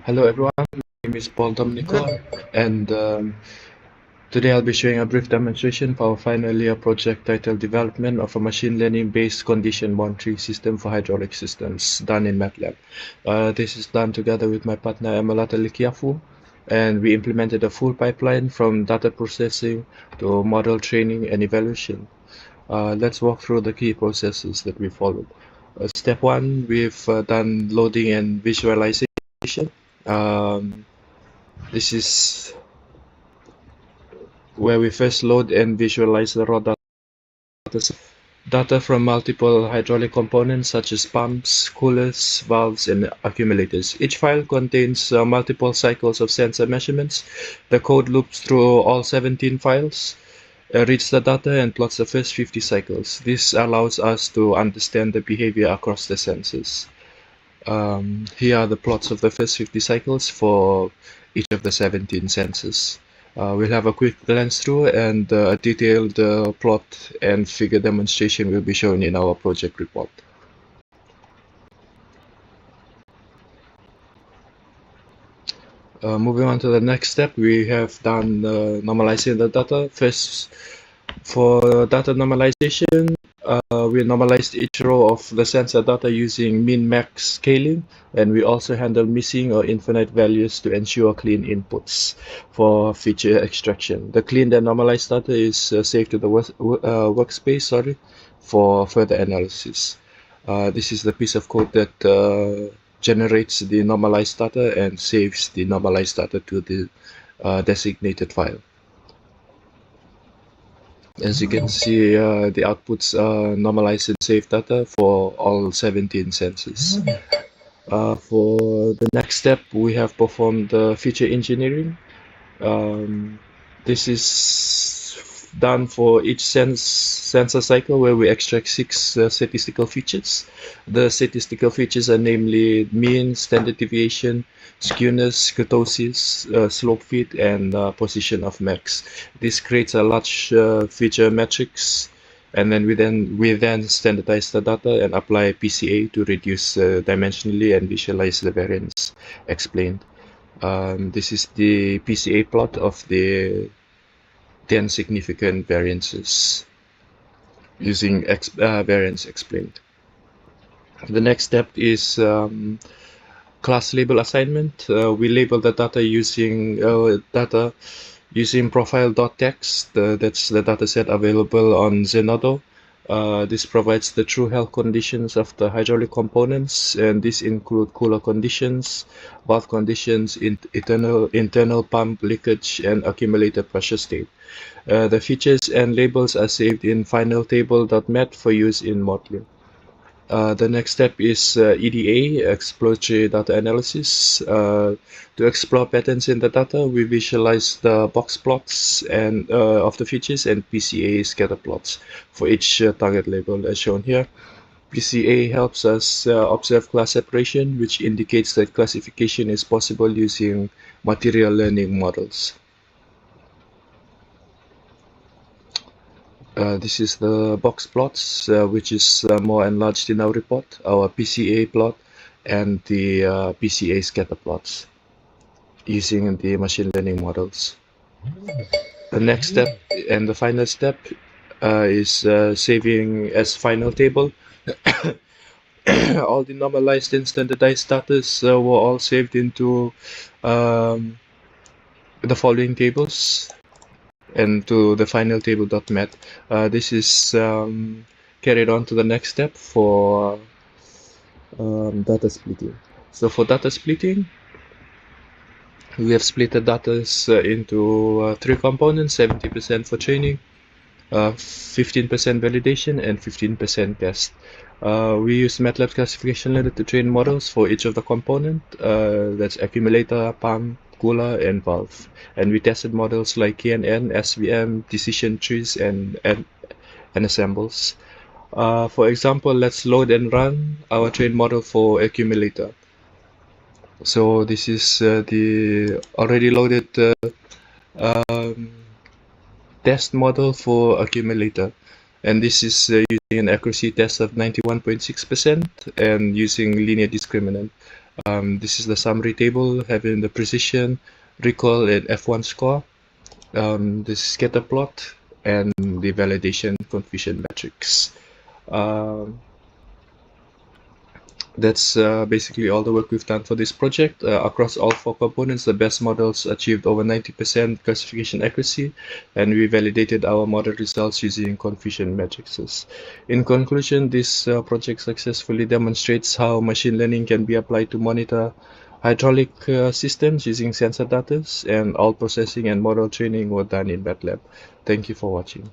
Hello everyone, my name is Dominiko, and today I'll be showing a brief demonstration for our final year project titled Development of a Machine Learning Based Condition Monitoring System for Hydraulic Systems, done in MATLAB. This is done together with my partner Emalata Likiafu, and we implemented a full pipeline from data processing to model training and evaluation. Let's walk through the key processes that we followed. Step 1, we've done loading and visualization. This is where we first load and visualize the raw data from multiple hydraulic components such as pumps, coolers, valves, and accumulators. Each file contains multiple cycles of sensor measurements. The code loops through all 17 files, reads the data, and plots the first 50 cycles. This allows us to understand the behavior across the sensors. Here are the plots of the first 50 cycles for each of the 17 sensors. We'll have a quick glance through, and a detailed plot and figure demonstration will be shown in our project report. Moving on to the next step, we have done normalizing the data. First, for data normalization, we normalized each row of the sensor data using min-max scaling, and we also handle missing or infinite values to ensure clean inputs for feature extraction. The cleaned and normalized data is saved to the workspace for further analysis. This is the piece of code that generates the normalized data and saves the normalized data to the designated file. As you can see, the outputs are normalized and saved data for all 17 sensors. For the next step, we have performed feature engineering. This is done for each sensor cycle, where we extract 6 statistical features. The statistical features are namely mean, standard deviation, skewness, kurtosis, slope fit, and position of max. This creates a large feature matrix, and then we then standardize the data and apply PCA to reduce dimensionally and visualize the variance explained. This is the PCA plot of the 10 significant variances using variance explained. The next step is class label assignment. We label the data using profile.txt. That's the dataset available on Zenodo. This provides the true health conditions of the hydraulic components, and these include cooler conditions, valve conditions, internal pump leakage, and accumulator pressure state. The features and labels are saved in final.table.mat for use in modeling. The next step is EDA, exploratory data analysis. To explore patterns in the data, we visualize the box plots and of the features and PCA scatter plots for each target label as shown here. PCA helps us observe class separation, which indicates that classification is possible using material learning models. This is the box plots, which is more enlarged in our report, our PCA plot and the PCA scatter plots using the machine learning models. The next step and the final step is saving as final table. All the normalized and standardized status were all saved into the following tables and to the final table.mat. This is carried on to the next step for data splitting. So for data splitting, we have split the data into 3 components: 70% for training, 15% validation, and 15% test. We use MATLAB classification ladder to train models for each of the component. That's accumulator, pump, cooler, and valve. And we tested models like KNN, SVM, decision trees, and assembles. For example, let's load and run our train model for accumulator. So this is the already loaded test model for accumulator, and this is using an accuracy test of 91.6% and using linear discriminant. This is the summary table having the precision, recall, and F1 score. The scatter plot, and the validation confusion matrix. Um, that's basically all the work we've done for this project. Across all 4 components, the best models achieved over 90% classification accuracy, and we validated our model results using confusion matrices. In conclusion, this project successfully demonstrates how machine learning can be applied to monitor hydraulic systems using sensor data, and all processing and model training were done in MATLAB. Thank you for watching.